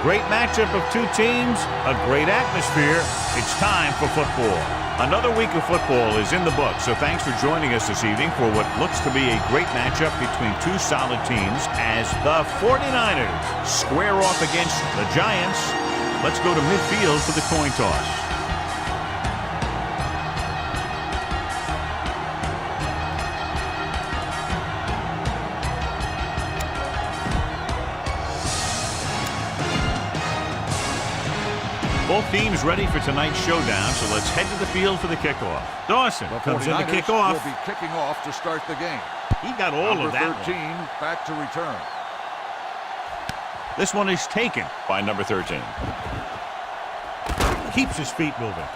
A great matchup of two teams, a great atmosphere. It's time for football. Another week of football is in the books, so thanks for joining us this evening for what looks to be a great matchup between two solid teams as the 49ers square off against the Giants. Let's go to midfield for the coin toss. Both teams ready for tonight's showdown, so let's head to the field for the kickoff. Dawson comes in to kick off. Will be kicking off to start the game. He got all of that. Number 13 back to return. This one is taken by number 13. Keeps his feet moving.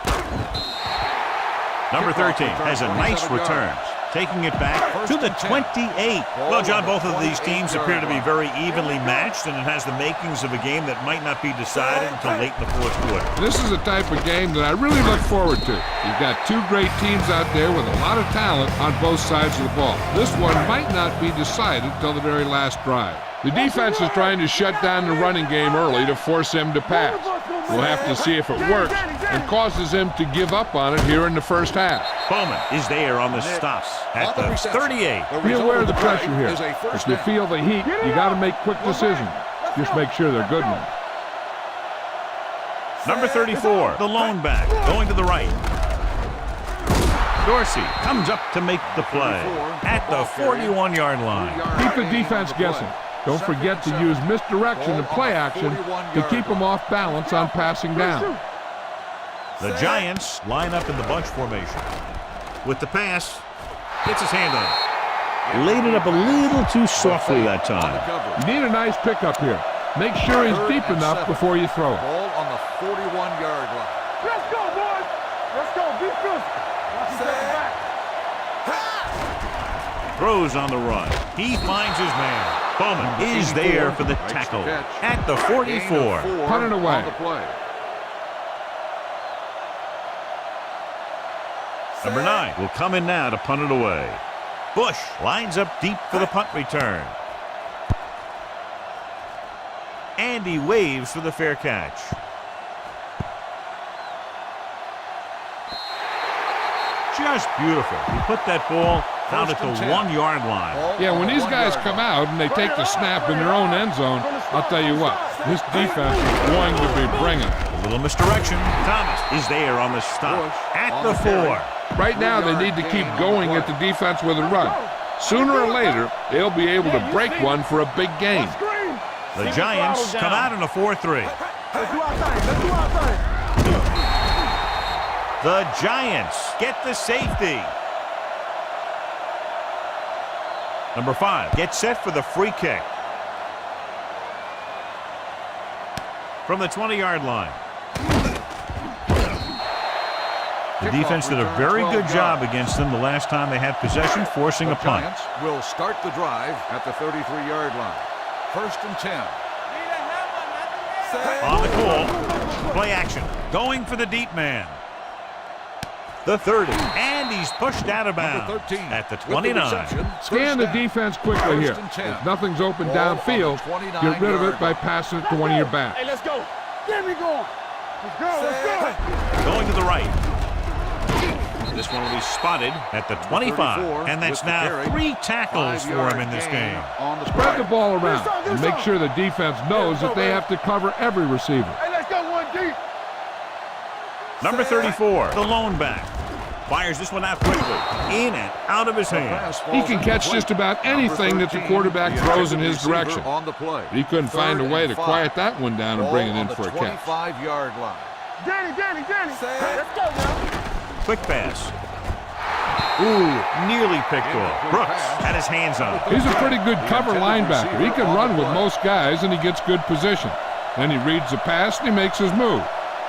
Number 13 has a nice return. Taking it back to the 28. Well, John, both of these teams appear to be very evenly matched, and it has the makings of a game that might not be decided until late in the fourth quarter. This is the type of game that I really look forward to. You've got two great teams out there with a lot of talent on both sides of the ball. This one might not be decided till the very last drive. The defense is trying to shut down the running game early to force him to pass. We'll have to see if it works and causes him to give up on it here in the first half. Bowman is there on the stop at the 38. Be aware of the pressure here. If you feel the heat, you got to make quick decisions. Just make sure they're good ones. Number 34, the lone back, going to the right. Dorsey comes up to make the play at the 41-yard line. Keep the defense guessing. Don't forget to use misdirection and play action to keep them off balance on passing down. The Giants line up in the bunch formation. With the pass, gets his hand on it. Laid it up a little too softly that time. You need a nice pickup here. Make sure he's deep enough before you throw it. Ball on the 41-yard line. Let's go, boys. Let's go. Be physical. Throws on the run. He finds his man. Bowman is there for the tackle at the 44. Punt it away. Number 9 will come in now to punt it away. Bush lines up deep for the punt return. And he waves for the fair catch. Just beautiful. He put that ball out at the 1-yard line. Yeah, when these guys come out and they take the snap in their own end zone, I'll tell you what, this defense is going to be bringing. A little misdirection. Thomas is there on the stop at the 4. Right now, they need to keep going at the defense with a run. Sooner or later, they'll be able to break one for a big game. The Giants come out in a 4-3. Let's do our thing. Let's do our thing. The Giants get the safety. Number 5 gets set for the free kick. From the 20-yard line. The defense did a very good job against them the last time they had possession, forcing a punt. Giants will start the drive at the 33-yard line. 1st and 10. On the call, play action, going for the deep man. The 30, and he's pushed out of bounds at the 29. Scan the defense quickly here. If nothing's open downfield, get rid of it by passing it to one of your backs. Hey, let's go. Get me going. Let's go. Let's go. Going to the right. This one will be spotted at the 25, and that's now 3 tackles for him in this game. Spread the ball around and make sure the defense knows that they have to cover every receiver. Hey, let's go one deep. Number 34, the lone back. Fires this one out quickly, in and out of his hand. He can catch just about anything that the quarterback throws in his direction. He couldn't find a way to quiet that one down and bring it in for a catch. 25-yard line. Danny. Let's go, y'all. Quick pass. Ooh, nearly picked off. Brooks had his hands on it. He's a pretty good cover linebacker. He can run with most guys, and he gets good position. Then he reads the pass, and he makes his move.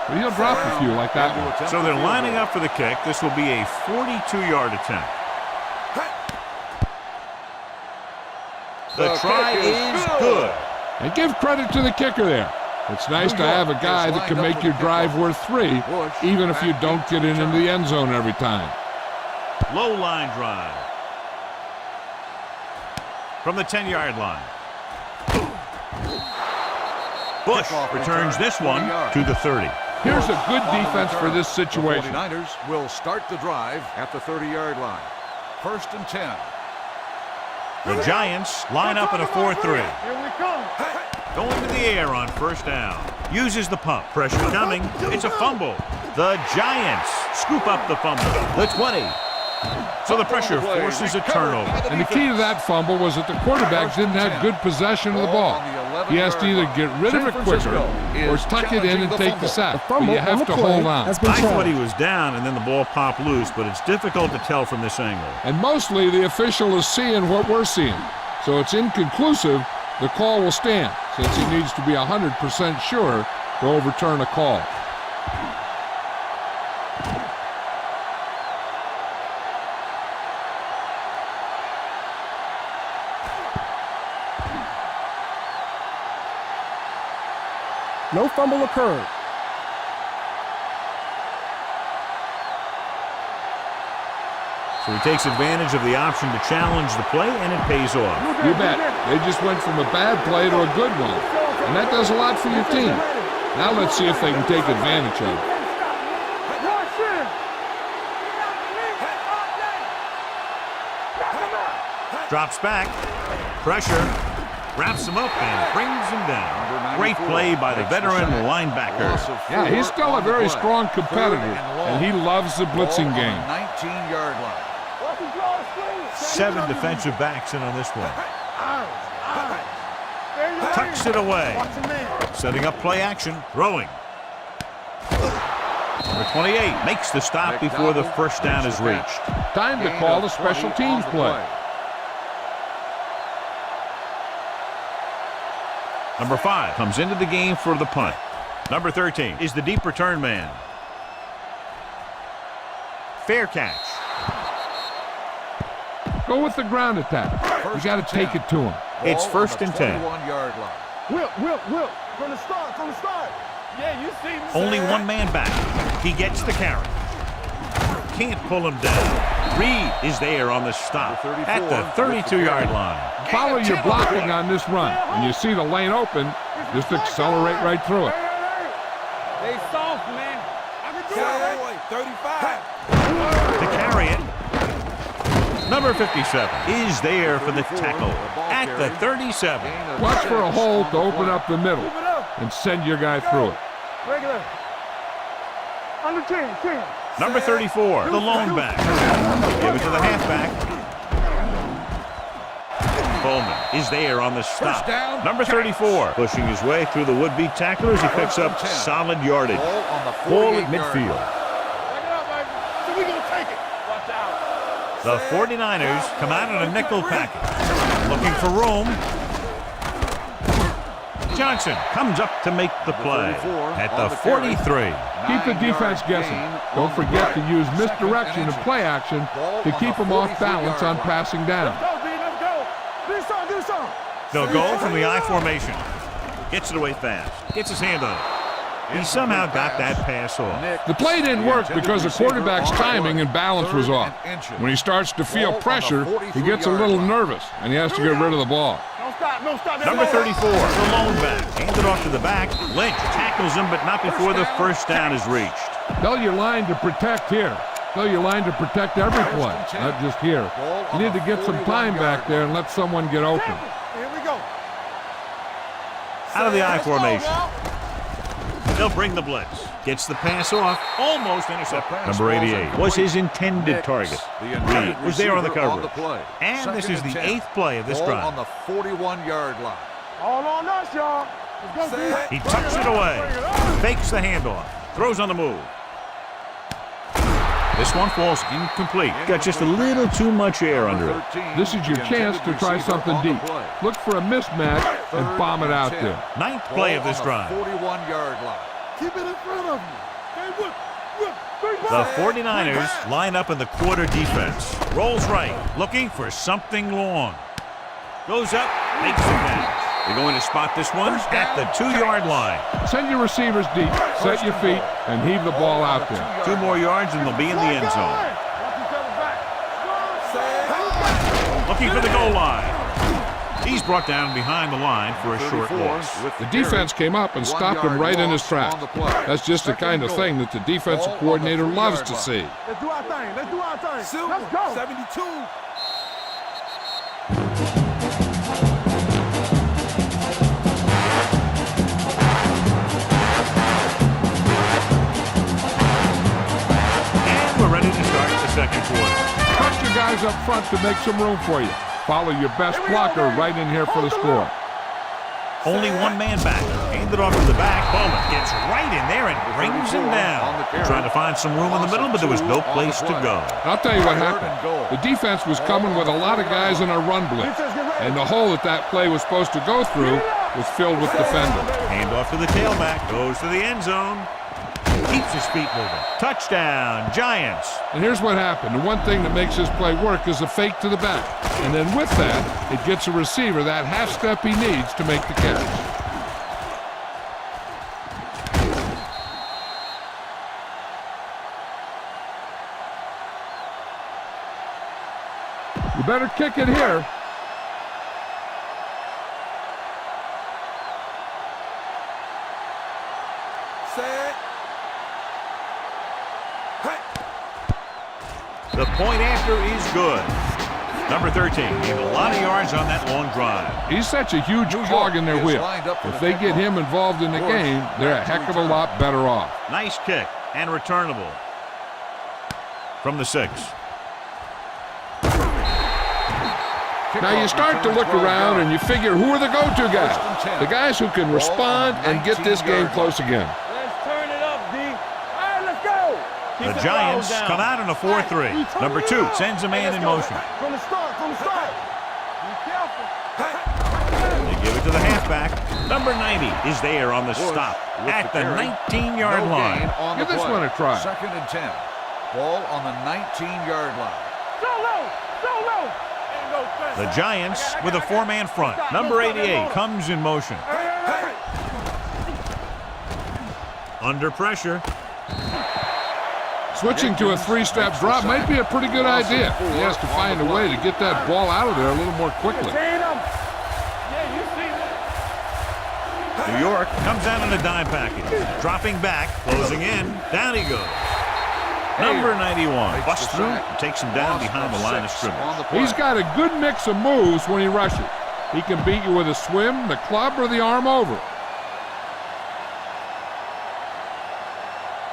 But he'll drop a few like that one. So they're lining up for the kick. This will be a 42-yard attempt. The try is good. And give credit to the kicker there. It's nice to have a guy that can make your drive worth 3, even if you don't get into the end zone every time. Low line drive. From the 10-yard line. Bush returns this one to the 30. Here's a good defense for this situation. The 49ers will start the drive at the 30-yard line. 1st and 10. The Giants line up in a 4-3. Here we come. Going to the air on 1st down. Uses the pump. Pressure coming. It's a fumble. The Giants scoop up the fumble. The 20. So the pressure forces a turnover. And the key to that fumble was that the quarterback didn't have good possession of the ball. He has to either get rid of it quicker or tuck it in and take the sack. But you have to hold on. I thought he was down and then the ball popped loose, but it's difficult to tell from this angle. And mostly the official is seeing what we're seeing. So it's inconclusive. The call will stand since he needs to be 100% sure to overturn a call. No fumble occurred. So he takes advantage of the option to challenge the play, and it pays off. You bet. They just went from a bad play to a good one. And that does a lot for your team. Now let's see if they can take advantage of it. Drops back. Pressure. Wraps him up and brings him down. Great play by the veteran linebacker. Yeah, he's still a very strong competitor, and he loves the blitzing game. 19-yard line. 7 defensive backs in on this one. Tucks it away. Setting up play action. Throwing. Number 28 makes the stop before the 1st down is reached. Time to call a special teams play. Number 5 comes into the game for the punt. Number 13 is the deep return man. Fair catch. Go with the ground attack. You got to take it to him. It's 1st and 10. 21-yard line. Whip. From the start. Yeah, you see me. Only one man back. He gets the carry. Can't pull him down. Reed is there on the stop at the 32-yard line. Follow your blocking on this run. When you see the lane open, just accelerate right through it. They soft, man. I can do it. 35. To carry it. Number 57 is there for the tackle at the 37. Watch for a hole to open up the middle and send your guy through it. Regular. Under 10. Number 34, the lone back. Give it to the halfback. Coleman is there on the stop. Number 34, pushing his way through the would-be tacklers. He picks up solid yardage. Ball at midfield. So we gonna take it. Watch out. The 49ers come out in a nickel package. Looking for room. Johnson comes up to make the play at the 43. Keep the defense guessing. Don't forget to use misdirection and play action to keep them off balance on passing down. Let's go. Do something. They'll go from the I formation. Gets it away fast. Gets his hand on it. He somehow got that pass off. The play didn't work because the quarterback's timing and balance was off. When he starts to feel pressure, he gets a little nervous, and he has to get rid of the ball. Don't stop. Number 34, the lone back. Handed off to the back. Lynch tackles him, but not before the 1st down is reached. Tell your line to protect here. Tell your line to protect every play, not just here. You need to get some time back there and let someone get open. Here we go. Out of the I formation. They'll bring the blitz. Gets the pass off. Almost intercepted. Number 88 was his intended target. Reed was there on the coverage. And this is the 8th play of this drive. On the 41-yard line. All on us, y'all. Let's go. He tucks it away. Fakes the handoff. Throws on the move. This one falls incomplete. Got just a little too much air under it. This is your chance to try something deep. Look for a mismatch and bomb it out there. Ninth play of this drive. 41-yard line. Keep it in front of you. Hey, look. The 49ers line up in the quarter defense. Rolls right, looking for something long. Goes up, makes the catch. They're going to spot this one at the 2-yard line. Send your receivers deep, set your feet, and heave the ball out there. 2 more yards and they'll be in the end zone. Looking for the goal line. He's brought down behind the line for a short loss. The defense came up and stopped him right in his tracks. That's just the kind of thing that the defensive coordinator loves to see. Let's do our thing. Let's do our thing. Let's go. 72. And we're ready to start the second quarter. Trust your guys up front to make some room for you. Follow your best blocker right in here for the score. Only one man back. Hand it off to the back. Bowman gets right in there and brings him down. Trying to find some room in the middle, but there was no place to go. I'll tell you what happened. The defense was coming with a lot of guys in a run blitz, and the hole that play was supposed to go through was filled with defenders. Hand off to the tailback. Goes to the end zone. Keeps his feet moving. Touchdown, Giants. And here's what happened. The one thing that makes this play work is a fake to the back. And then with that, it gets a receiver that half step he needs to make the catch. You better kick it here. The point after is good. Number 13 gained a lot of yards on that long drive. He's such a huge cog in their wheel. If they get him involved in the game, they're a heck of a lot better off. Nice kick and returnable from the 6. Now you start to look around and you figure, who are the go-to guys? The guys who can respond and get this game close again. Let's turn it up, D. All right, let's go. The Giants come out in a 4-3. Number 2 sends a man in motion. From the start. Be careful. They give it to the halfback. Number 90 is there on the stop at the 19-yard line. Give this one a try. 2nd and 10. Ball on the 19-yard line. So low. The Giants with a 4-man front. Number 88 comes in motion. Under pressure. Switching to a 3-step drop might be a pretty good idea. He has to find a way to get that ball out of there a little more quickly. New York comes out in a dime package. Dropping back, closing in. Down he goes. Number 91 busts through and takes him down behind the line of scrimmage. He's got a good mix of moves when he rushes. He can beat you with a swim, the club, or the arm over.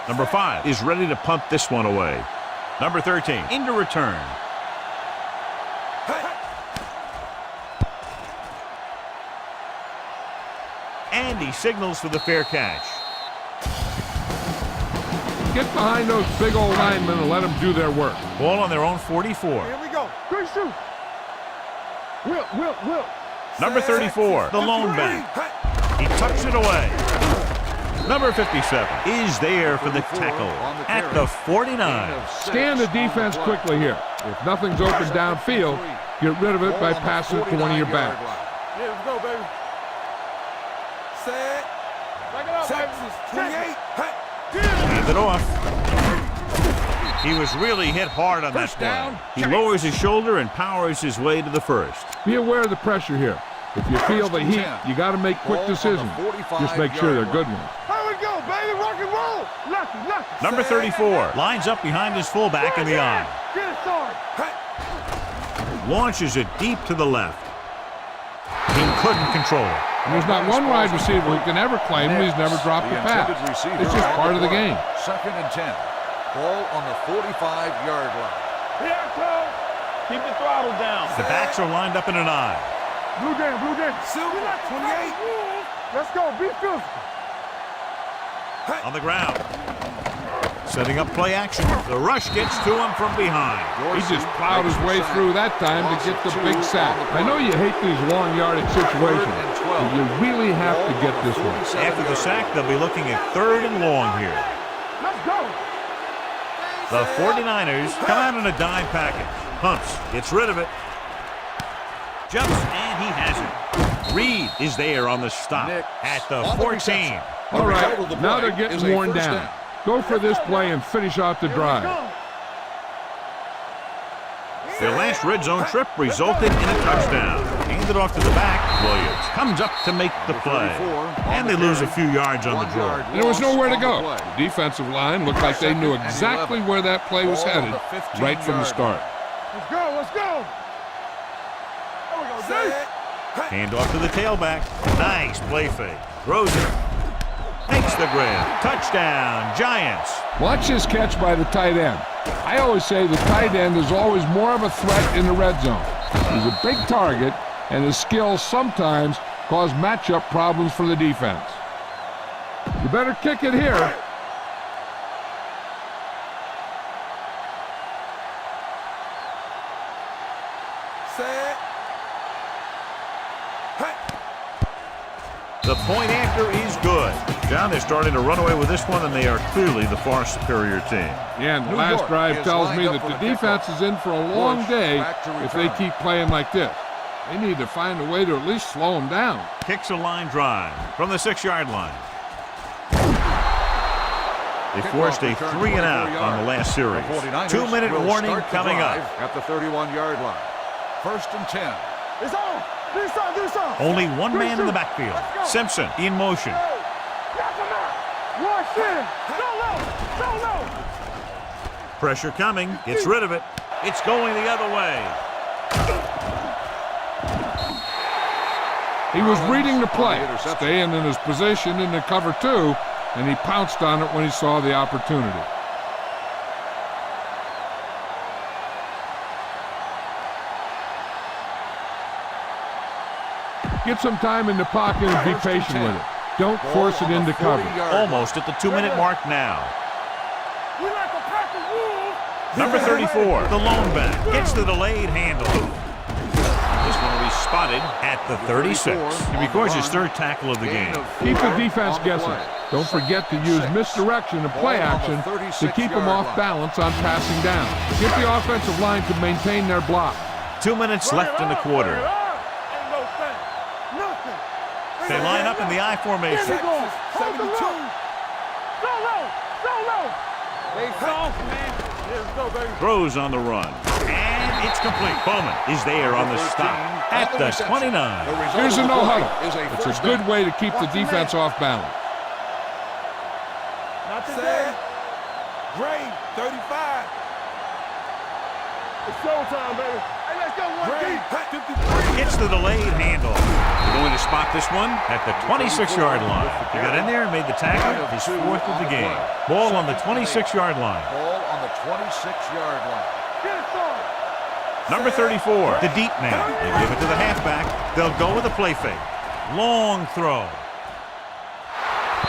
Number 5 is ready to punt this one away. Number 13 into return. And he signals for the fair catch. Get behind those big old linemen and let them do their work. Ball on their own 44. Here we go. Quick shoot. Will. Number 34, the lone back. He tucks it away. Number 57 is there for the tackle at the 49. Scan the defense quickly here. If nothing's open downfield, get rid of it by passing it to one of your backs. Yeah, let's go, baby. Set. Back it up, Texas, 28. Hand it off. He was really hit hard on that play. He lowers his shoulder and powers his way to the first. Be aware of the pressure here. If you feel the heat, you got to make quick decisions. Just make sure they're good ones. Here we go, baby. Rock and roll. Lefty. Number 34 lines up behind his fullback in the eye. Get it started. Launches it deep to the left. He couldn't control it. And there's not one wide receiver who can ever claim he's never dropped a pass. It's just part of the game. 2nd and 10. Ball on the 45-yard line. Here I come. Keep the throttle down. The backs are lined up in an eye. Blue game. Silver, 28. Let's go. Be physical. On the ground. Setting up play action. The rush gets to him from behind. He just plowed his way through that time to get the big sack. I know you hate these long yardage situations, but you really have to get this one. After the sack, they'll be looking at 3rd and long here. Let's go. The 49ers come out in a dime package. Pumps, gets rid of it. Jumps, and he has it. Reed is there on the stop at the 14. All right, now they're getting worn down. Go for this play and finish out the drive. Their last red zone trip resulted in a touchdown. Handed off to the back. Williams comes up to make the play. And they lose a few yards on the draw. There was nowhere to go. The defensive line looked like they knew exactly where that play was headed right from the start. Let's go. Let's go. There we go, D. Hand off to the tailback. Nice play fake. Throws it. Makes the grab. Touchdown, Giants. Watch this catch by the tight end. I always say the tight end is always more of a threat in the red zone. He's a big target, and his skills sometimes cause matchup problems for the defense. You better kick it here. The point after is good. John, they're starting to run away with this one, and they are clearly the far superior team. Yeah, and the last drive tells me that the defense is in for a long day if they keep playing like this. They need to find a way to at least slow them down. Kicks a line drive from the 6-yard line. They forced a 3 and out on the last series. 2-minute warning coming up. At the 31-yard line. 1st and 10. It's on. Do something. Only one man in the backfield. Simpson in motion. Watch it. Go low. Pressure coming. Gets rid of it. It's going the other way. He was reading the play, staying in his position in the cover 2, and he pounced on it when he saw the opportunity. Get some time in the pocket and be patient with it. Don't force it into cover. Almost at the 2-minute mark now. We like a pack of wolves. Number 34, the lone back, gets the delayed handle. This one will be spotted at the 36. He records his 3rd tackle of the game. Keep the defense guessing. Don't forget to use misdirection and play action to keep them off balance on passing down. Get the offensive line to maintain their block. 2 minutes left in the quarter. They line up in the I formation. 72. Go low. They soft, man. Let's go, baby. Throws on the run. And it's complete. Bowman is there on the stop at the 29. Here's a no-huddle. It's a good way to keep the defense off balance. Not today. Great. 35. It's showtime, baby. Hey, let's go. Gets the delayed handoff. They're going to spot this one at the 26-yard line. He got in there and made the tackle, his 4th of the game. Ball on the 26-yard line. Ball on the 26-yard line. Number 34, the deep man. They give it to the halfback. They'll go with a play fake. Long throw.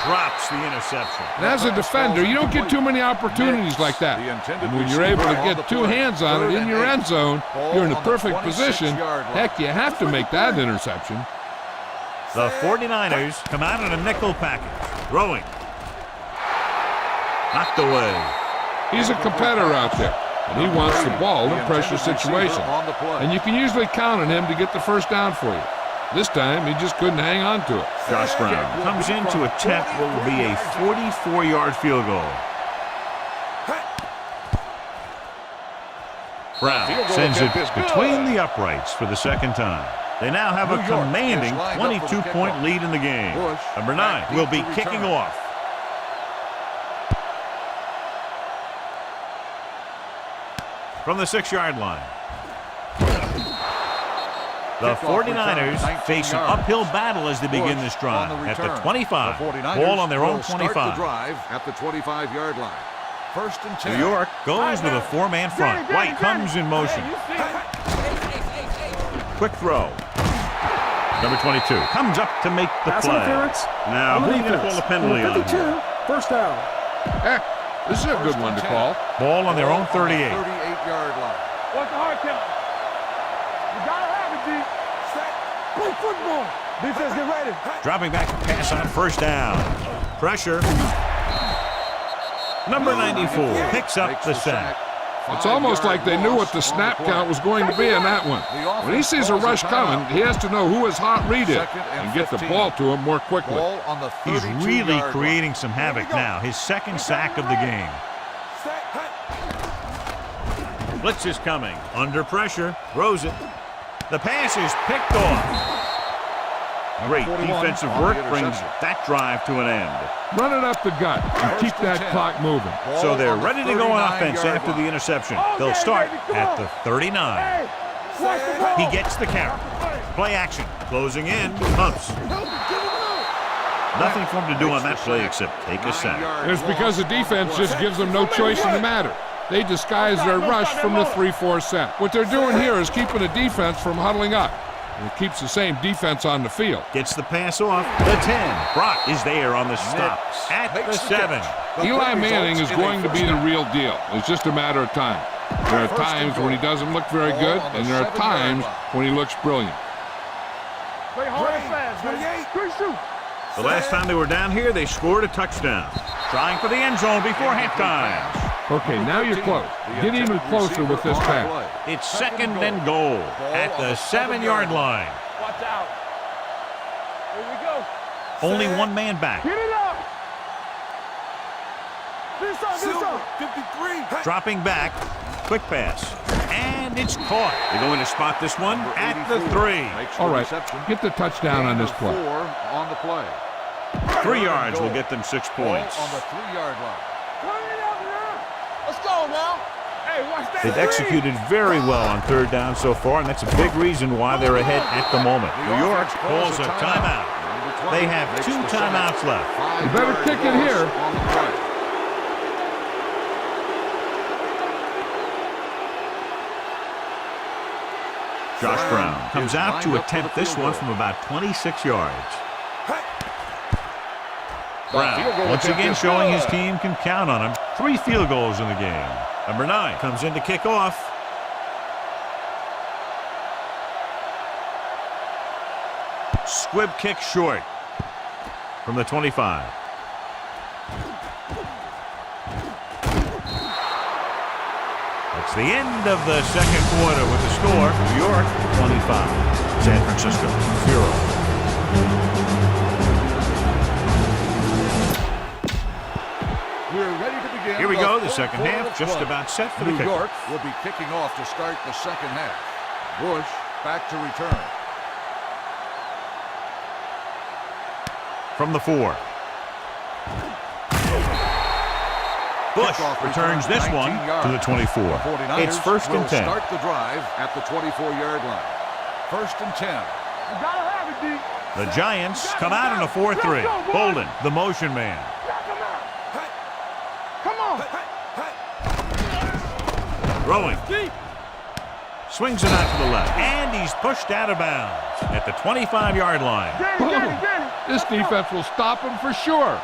Drops the interception. And as a defender, you don't get too many opportunities like that. And when you're able to get 2 hands on it in your end zone, you're in the perfect position. Heck, you have to make that interception. The 49ers come out in a nickel package. Throwing. Knocked away. He's a competitor out there, and he wants the ball in pressure situations. And you can usually count on him to get the first down for you. This time, he just couldn't hang on to it. Josh Brown comes in to attempt what will be a 44-yard field goal. Brown sends it between the uprights for the 2nd time. They now have a commanding 22-point lead in the game. Number 9 will be kicking off. From the 6-yard line. The 49ers face an uphill battle as they begin this drive at the 25. Ball on their own 25. At the 25-yard line. 1st and 10. New York goes with a 4-man front. White comes in motion. Quick throw. Number 22 comes up to make the play. Now, who's going to call a penalty on here? 1st down. This is a good one to call. Ball on their own 38. 38-yard line. What's the hard count? You gotta have it, D. Play football. Defense, get ready. Dropping back to pass on first down. Pressure. Number 94 picks up the sack. It's almost like they knew what the snap count was going to be on that one. When he sees a rush coming, he has to know who his hot read is and get the ball to him more quickly. He's really creating some havoc now. His second sack of the game. Blitz is coming. Under pressure. Throws it. The pass is picked off. Great defensive work brings that drive to an end. Run it up the gut and keep that clock moving. So they're ready to go on offense after the interception. They'll start at the 39. He gets the carry. Play action. Closing in. Pumps. Nothing for him to do on that play except take a sack. It's because the defense just gives them no choice in the matter. They disguise their rush from the 3-4 set. What they're doing here is keeping the defense from huddling up. And it keeps the same defense on the field. Gets the pass off. The 10. Brock is there on the stop at the 7. Eli Manning is going to be the real deal. It's just a matter of time. There are times when he doesn't look very good, and there are times when he looks brilliant. Play hard and fast, man. Quick shoot. The last time they were down here, they scored a touchdown. Trying for the end zone before halftime. Okay, now you're close. Get even closer with this pass. It's second and goal at the 7-yard line. Watch out. Here we go. Only one man back. Get it up. This up. 53. Dropping back. Quick pass. And it's caught. They're going to spot this one at the 3. All right, get the touchdown on this play. 4 on the play. 3 yards will get them 6 points. On the 3-yard line. Let's go now. Hey, watch that. They've executed very well on third down so far, and that's a big reason why they're ahead at the moment. New York calls a timeout. They have 2 timeouts left. You better kick it here. Josh Brown comes out to attempt this one from about 26 yards. Brown, once again showing his team can count on him. 3 field goals in the game. Number 9 comes in to kick off. Squib kick short from the 25. That's the end of the second quarter with the score. New York 25. San Francisco 0. We're ready to begin. Here we go, the second half, just about set for the New kickoff. York will be kicking off to start the second half. Bush back to return. From the 4. Bush returns this one to the 24. It's first and 10. Start the drive at the 24-yard line. First and 10. You gotta have it, D. The Giants come out in a 4-3. Bolden, the motion man. Come on. Throwing. Swings it out to the left. And he's pushed out of bounds at the 25-yard line. Boom. This defense will stop him for sure.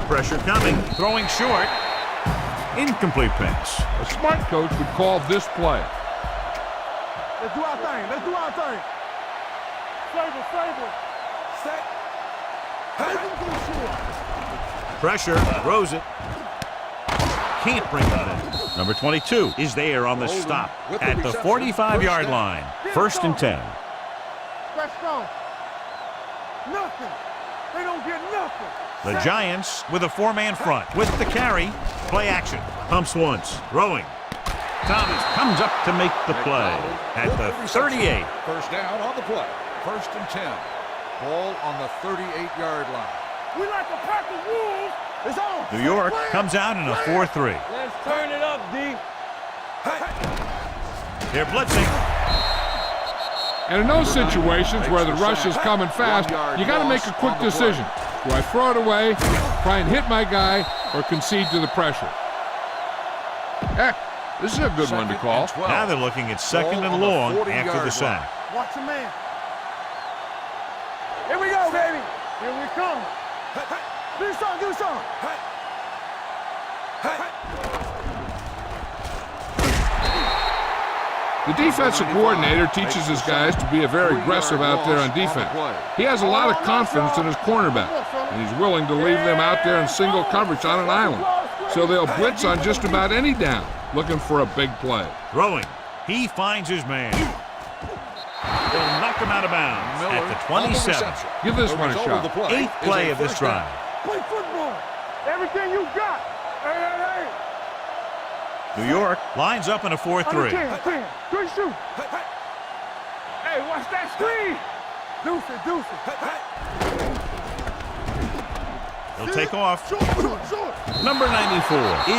Pressure coming. Throwing short. Incomplete pass. A smart coach would call this play. Let's do our thing. Let's do our thing. Favor. Pressure. Throws it. Can't bring it in. Number 22 is there on the stop at the 45-yard line. First and 10. Let's go. Nothing. They don't get nothing. The Giants with a 4-man front. With the carry. Play action. Pumps once. Throwing. Thomas comes up to make the play at the 38. First down on the play. First and 10. Ball on the 38-yard line. We like a pack of wolves. It's on. New York comes out in a 4-3. Let's turn it up, D. They're blitzing. And in those situations where the rush is coming fast, you got to make a quick decision. Do I throw it away, try and hit my guy, or concede to the pressure? Heck, this is a good one to call. Now they're looking at second and long after the sack. Watch the man. Here we go, baby. Here we come. Do something, do something. The defensive coordinator teaches his guys to be very aggressive out there on defense. He has a lot of confidence in his cornerback, and he's willing to leave them out there in single coverage on an island. So they'll blitz on just about any down, looking for a big play. Throwing. He finds his man. They'll knock him out of bounds at the 27. Give this one a shot. Eighth play of this drive. Play football. Everything you got. Hey, hey, hey. New York lines up in a 4-3. 10. Good shoot. Hey, watch that screen. Deuce it. He'll take off. Short. Number 94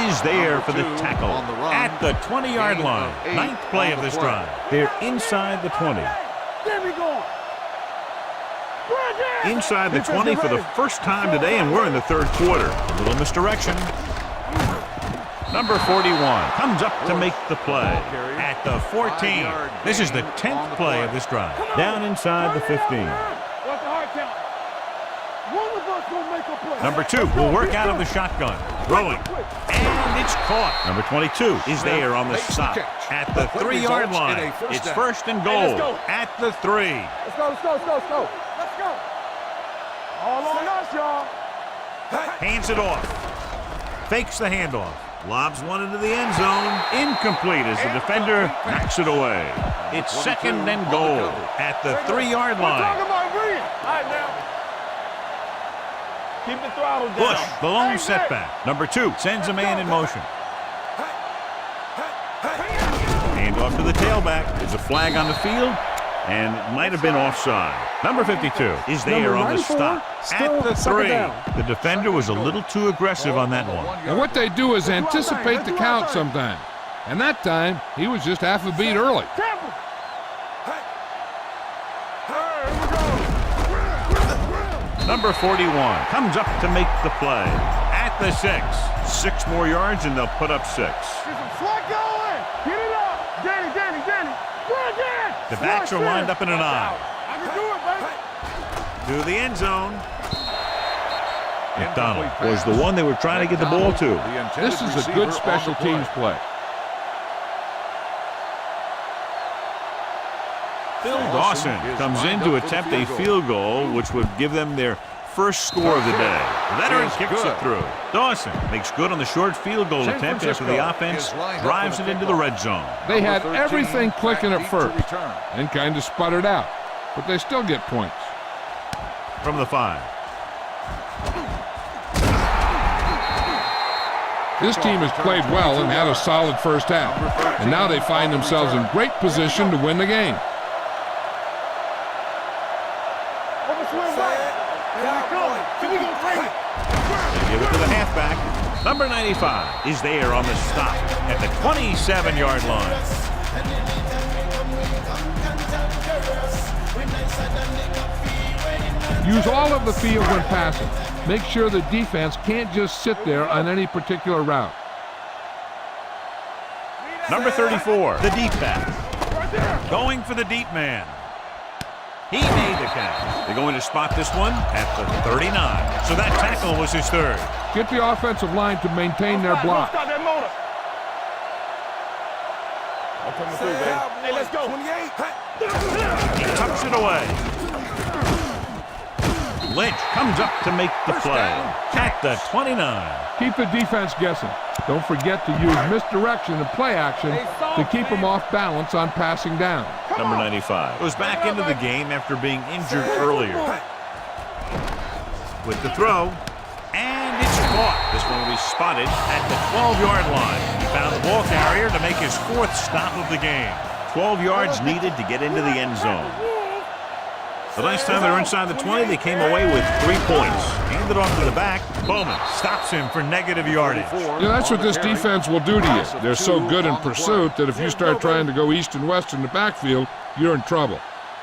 is there for the tackle at the 20-yard line. Ninth play of this drive. They're inside the 20. There we go. Inside the 20 for the first time today, and we're in the third quarter. A little misdirection. Number 41 comes up to make the play at the 14. This is the 10th play of this drive. Down inside the 15. What's the hard count? One of us will make a play. Number 2 will work out of the shotgun. Throwing. And it's caught. Number 22 is there on the stop at the 3-yard line. It's first and goal at the 3. Let's go. All on us, y'all. Hands it off. Fakes the handoff. Lobs one into the end zone. Incomplete as the defender knocks it away. It's second and goal at the 3-yard line. Talking about Reed. All right, now. Keep the throttle down. Bush, the lone setback. Number 2 sends a man in motion. Hand off to the tailback. There's a flag on the field, and it might have been offside. Number 52 is there on the stop at the 3. The defender was a little too aggressive on that one. And what they do is anticipate the count sometimes. And that time, he was just half a beat early. Number 41 comes up to make the play at the 6. 6 more yards, and they'll put up 6. Get it up. Danny. The backs are lined up in an I. I can do it, baby. To the end zone. McDonald was the one they were trying to get the ball to. This is a good special teams play. Phil Dawson comes in to attempt a field goal, which would give them their first score of the day. The veteran kicks it through. Dawson makes good on the short field goal attempt after the offense drives it into the red zone. They had everything clicking at first and kind of sputtered out, but they still get points. From the 5. This team has played well and had a solid first half, and now they find themselves in great position to win the game. They give it to the halfback. Number 95 is there on the stop at the 27-yard line. Use all of the field when passing. Make sure the defense can't just sit there on any particular route. Number 34, the deep back. Going for the deep man. He made the catch. They're going to spot this one at the 39. So that tackle was his third. Get the offensive line to maintain their block. Hey, let's go. 28. He tucks it away. Lynch comes up to make the play at the 29. Keep the defense guessing. Don't forget to use misdirection and play action to keep them off balance on passing down. Number 95 goes back into the game after being injured earlier. With the throw, and it's caught. This one will be spotted at the 12-yard line. He found the ball carrier to make his 4th stop of the game. 12 yards needed to get into the end zone. The last time they were inside the 20, they came away with 3 points. Handed off to the back. Bowman stops him for negative yardage. Yeah, that's what this defense will do to you. They're so good in pursuit that if you start trying to go east and west in the backfield, you're in trouble.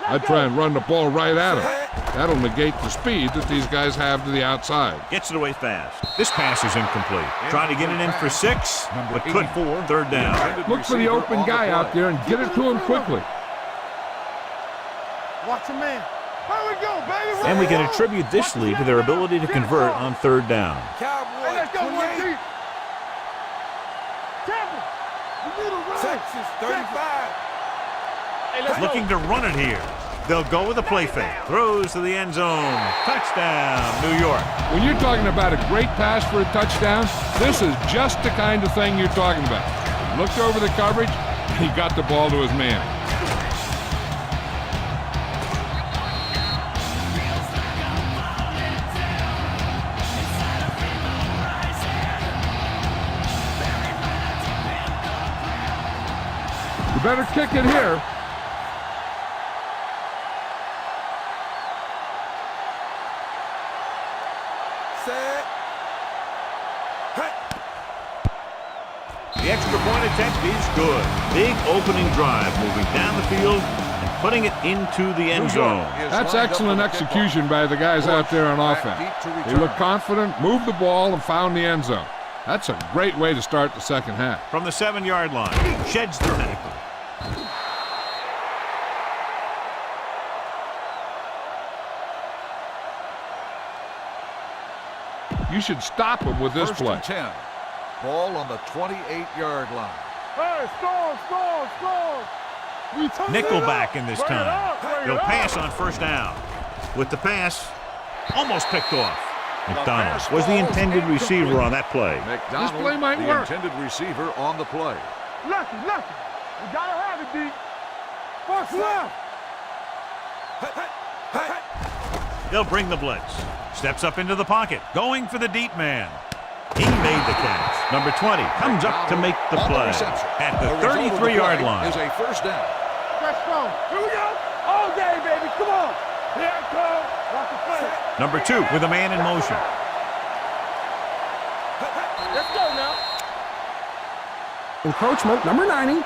I'd try and run the ball right at them. That'll negate the speed that these guys have to the outside. Gets it away fast. This pass is incomplete. Trying to get it in for 6, but couldn't. 3rd down. Look for the open guy out there and get it to him quickly. Watch your man. Here we go, baby. And we can attribute this lead to their ability to convert on third down. Hey, let's go, 1G. Tampa, you need a run. Texas 35. Hey, let's Looking to run it here. They'll go with a play fake. Throws to the end zone. Touchdown, New York. When you're talking about a great pass for a touchdown, this is just the kind of thing you're talking about. He looked over the coverage, and he got the ball to his man. You better kick it here. Set. The extra point attempt is good. Big opening drive, moving down the field and putting it into the end zone. That's excellent execution by the guys out there on offense. They look confident, moved the ball, and found the end zone. That's a great way to start the second half. From the 7-yard line, sheds the tackle. You should stop him with this First play. and 10. Ball on the 28-yard line. Hey, score. Nickelback in this time. They'll pass on first down. With the pass, almost picked off. McDonald was the intended receiver on that play. McDonald, play might the work. intended receiver on the play. Lucky. We gotta have it, D. First left. They'll bring the blitz. Steps up into the pocket, going for the deep man. He made the catch. Number 20 comes up to make the play at the 33-yard line. Is a first down. Let's go. Here we go. All day, baby. Come on. Here it comes. Watch the play. Number 2 with a man in motion. Let's go now. Encroachment, number 90.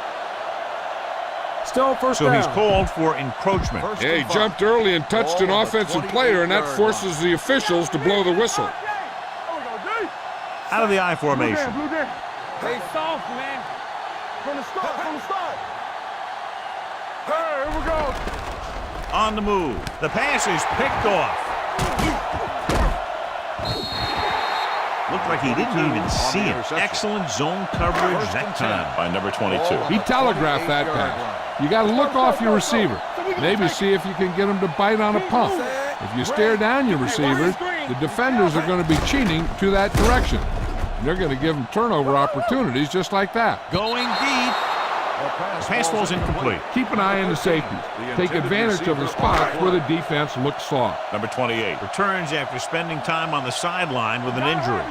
Still first So down. he's called for encroachment. First Yeah, and he five. jumped early and touched an Ball on the offensive player, and that 28-yard forces the officials to blow the whistle. There we go, D. Out of the I Blue formation. down, blue down. They soft, man. From the start. Hey, here we go. On the move. The pass is picked off. Looked like he didn't even see it. Excellent zone coverage that time by number 22. He telegraphed that pass. You got to look off your receiver. Maybe see if you can get him to bite on a pump. If you stare down your receivers, the defenders are going to be cheating to that direction. They're going to give them turnover opportunities just like that. Going deep. Pass ball's incomplete. Keep an eye on the safeties. Take advantage of the spots where the defense looks soft. Number 28 returns after spending time on the sideline with an injury.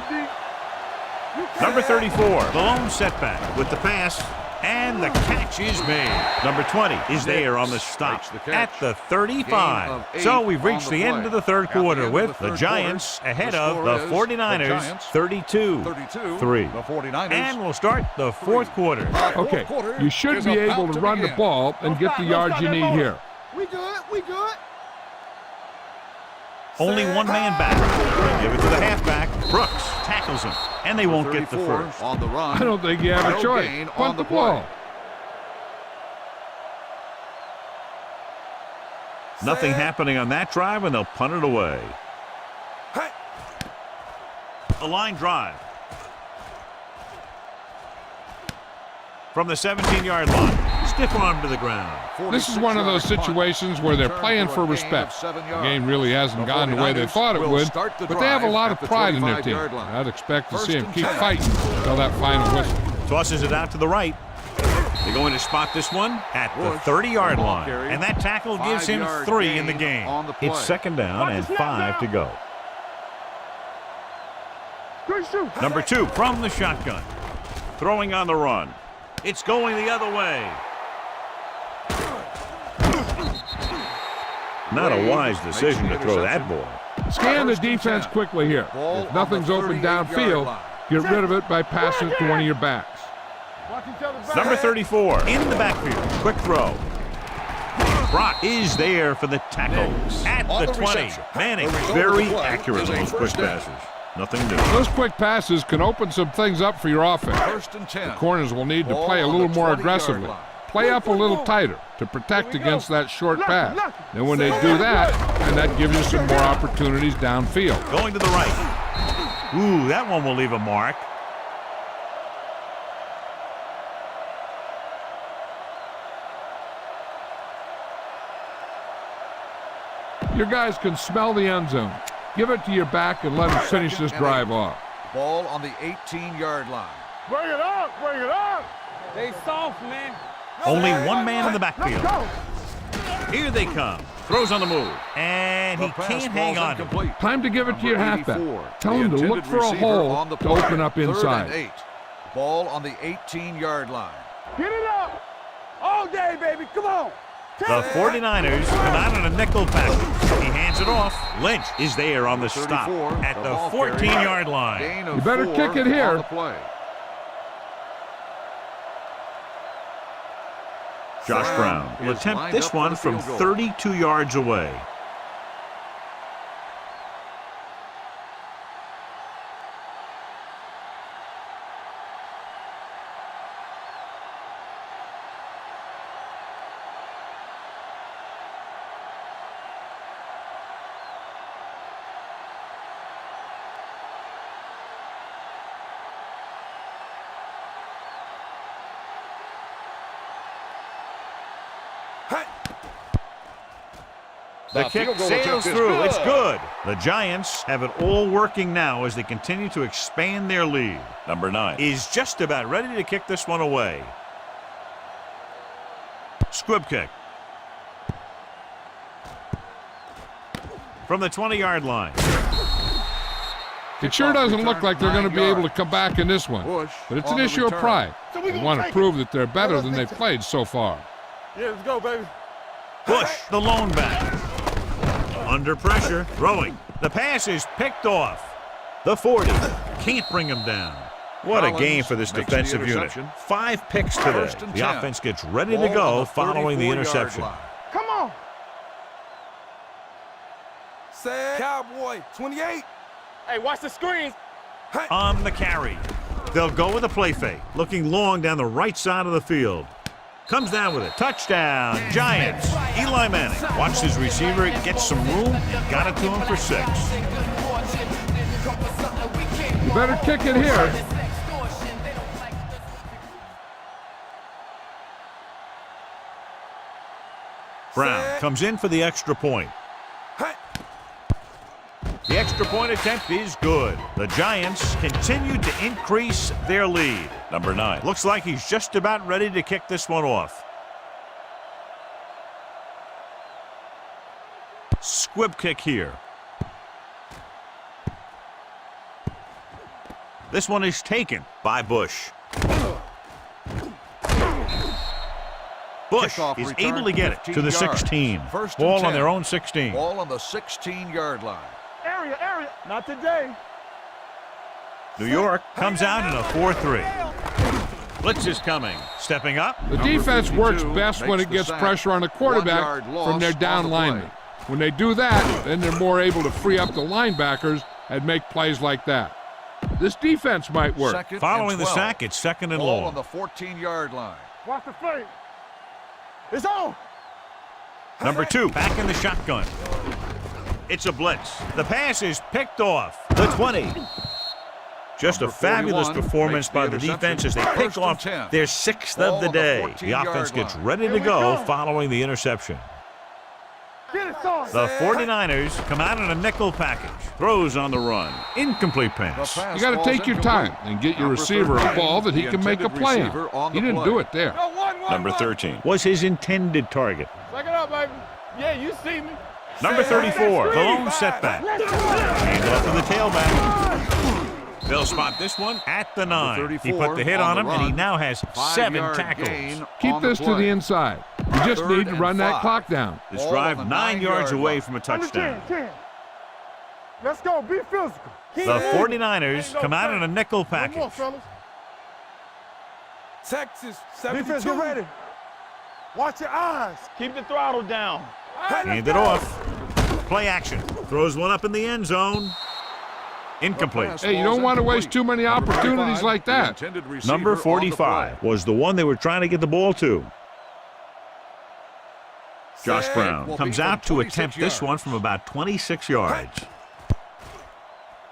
Number 34, the lone setback with the pass, and the catch is made. Number 20 is there on the stop at the 35. So we've reached the end of the third quarter with the Giants ahead of the 49ers 32-3. The 49ers. And we'll start the fourth quarter. Okay, you should be able to run the ball and get the yards you need here. We good. Only one man back. They give it to the halfback. Brooks tackles him, and they won't get the first. On the run. I don't think you have a No choice. gain Punt on the the ball. Nothing happening on that drive, and they'll punt it away. A line drive. From the 17-yard line. Stiff arm to the ground. This is one of those situations where they're playing for respect. The game really hasn't gone the way they thought it would, but they have a lot of pride in their team. I'd expect to see them keep fighting until that final whistle. Tosses it out to the right. They're going to spot this one at the 30-yard line. And that tackle gives him 3 in the game. It's second down and 5 to go. Number 2 from the shotgun. Throwing on the run. It's going the other way. Not a wise decision to throw that ball. Scan the defense quickly here. If nothing's open downfield, get rid of it by passing it to one of your backs. Number 34 in the backfield. Quick throw. Brock is there for the tackle at the 20. Manning very accurate on those quick passes. Nothing new. Those quick passes can open some things up for your offense. First and 10. The corners will need to play a little more aggressively. play up a little tighter to protect against that short pass. Then when they do that, and that gives you some more opportunities downfield. Going to the right. Ooh, that one will leave a mark. Your guys can smell the end zone. Give it to your back and let them finish this drive off. Ball on the 18-yard line. Bring it up, bring it up. They soft, man. Only one man in the backfield. Here they come. Throws on the move. And he can't hang on. Time to give it to your halfback. Tell him to look for a hole to open up inside. 3rd and 8. Ball on the 18-yard line. Get it up. All day, baby. Come on. The 49ers come out in a nickel package. He hands it off. Lynch is there on the stop at the 14-yard line. You better kick it here. Josh Brown will attempt this one from 32 yards away. The kick sails through. It's good. The Giants have it all working now as they continue to expand their lead. Number 9 is just about ready to kick this one away. Squib kick. From the 20-yard line. It sure doesn't look like they're going to be able to come back in this one. But it's an issue of pride. They want to prove that they're better than they've played so far. Yeah, let's go, baby. Bush, the lone back. Under pressure, throwing. The pass is picked off. The 40 can't bring him down. What a game for this defensive unit. 5 picks today. The offense gets ready to go following the interception. Come on. Set. Cowboy, 28. Hey, watch the screen. On the carry. They'll go with a play fake. Looking long down the right side of the field. Comes down with it. Touchdown, Giants. Eli Manning. Watched his receiver get some room. Got it to him for 6. You better kick it here. Brown comes in for the extra point. The extra point attempt is good. The Giants continue to increase their lead. Number 9 looks like he's just about ready to kick this one off. Squib kick here. This one is taken by Bush. Bush is able to get it to the 16. Ball on their own 16. Ball on the 16-yard line. Area. Not today. New York comes out in a 4-3. Blitz is coming. Stepping up. The defense works best when it gets pressure on the quarterback from their down linemen. When they do that, then they're more able to free up the linebackers and make plays like that. This defense might work. Following the sack, it's 2nd and long. Ball on the 14-yard line. Watch the fake. It's on. Number 2 back in the shotgun. It's a blitz. The pass is picked off. The 20. Just a fabulous performance by the defense as they pick off their 6th of the day. The offense gets ready to go following the interception. The 49ers come out in a nickel package. Throws on the run. Incomplete pass. You got to take your time and get your receiver a ball that he can make a play on. He didn't do it there. Number 13 was his intended target. Suck it up, baby. Yeah, you see me. Number 34, the lone setback. Hand off to the tailback. They'll spot this one at the 9. He put the hit on him, and he now has 7 tackles. Keep this to the inside. You just need to run that clock down. This drive 9 yards away from a touchdown. 10. Let's go. Be physical. The 49ers come out in a nickel package. Texas, 72. Defense, get ready. Watch your eyes. Keep the throttle down. Hand it off. Play action. Throws one up in the end zone. Incomplete. Hey, you don't want to waste too many opportunities like that. Number 45 was the one they were trying to get the ball to. Josh Set. Brown Will comes be from out to 26 attempt this yards. one from about 26 yards.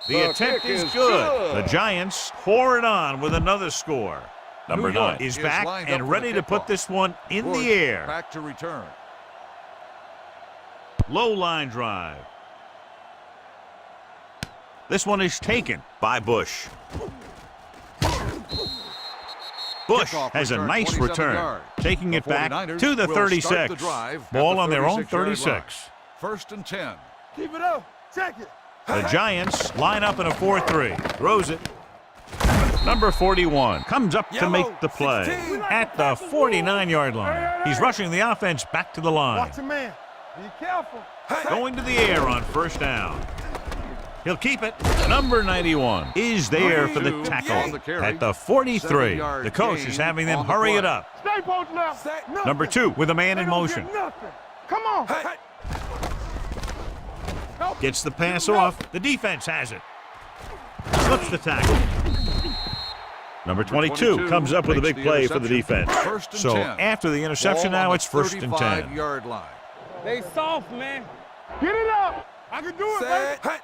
The The attempt kick is is good. good. The Giants pour it on with another score. Number New York 9 is is back lined up and for ready the to put kickoff. this one in Bush the air. Back to return. Low line drive. This one is taken by Bush. Bush Kickoff has a return, nice 27 return, yards. taking The it back 49ers to the will 36. start the drive at Ball the on their own 36-yard line. 36. First and 10. Keep it up. Check it. The Giants line up in a 4-3. Throws it. Number 41 comes up to make the play 16. at the 49-yard line. He's rushing the offense back to the line. Watch your man. Be careful. Going to the air on first down. He'll keep it. Number 91 is there for the 92 on tackle the carry. at the 43. 7-yard The coach is gain having them on the hurry play. it up. Stay post left. Nothing. Number 2 with a man They in don't motion. get nothing. Come on. Help. Gets the pass off. The defense has it. Slips the tackle. Number 22 comes up with a big makes the play for the interception. defense. First and So 10. after the interception Ball on now, the it's first and 10. 35-yard line. They soft, man. Get it up. I can do it, Set. baby.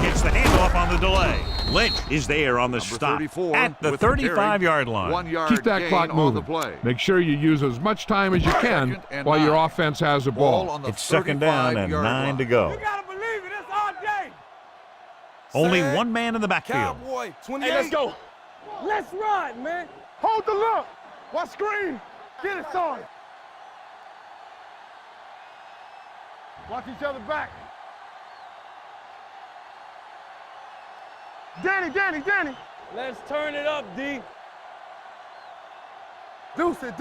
Gets the handoff on the delay. Lynch is there on the Number stop 34 at the with the carry. 35-yard line. 1 yard Keep that gain clock on moving. the play. Make sure you use as much time as you can Second and while your 9. offense has the Ball ball. on the It's second down and 35-yard 9 to line. go. You gotta believe it. It's our day. Only Set. one man in the backfield. Cowboy. 28. Hey, let's go. Let's ride, man. Hold the look. Watch screen. Get it started. Watch each other back. Danny. Let's turn it up, D. Deuce it.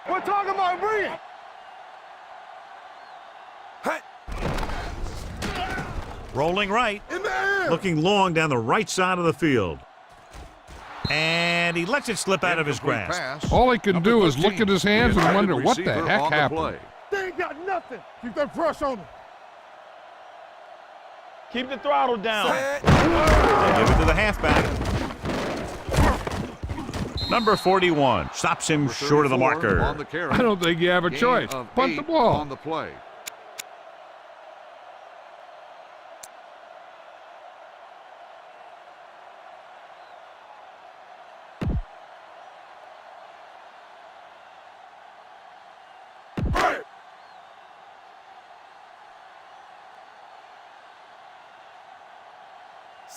We're talking about bring it. Rolling right. In the air. Looking long down the right side of the field. And he lets it slip out of his Incomplete grasp. pass. All he can Number do is 13, look at his hands the and wonder intended what the receiver heck on the happened. play. They ain't got nothing. Keep that pressure on them. Keep the throttle down. They give it to the halfback. Number 41 stops him Number short of the 34 marker. on the carry. I don't think you have a Gain choice. of Punt the 8 ball. on the play.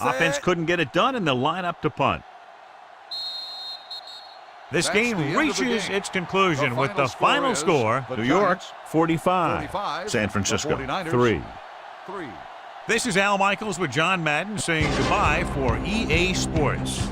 Offense couldn't get it done, and they'll line up to punt. This That's the game end of the reaches game. its conclusion The with the final final score score, is the New York Giants 45, 45, San the Francisco 49ers 3. 3. This is Al Michaels with John Madden saying goodbye for EA Sports.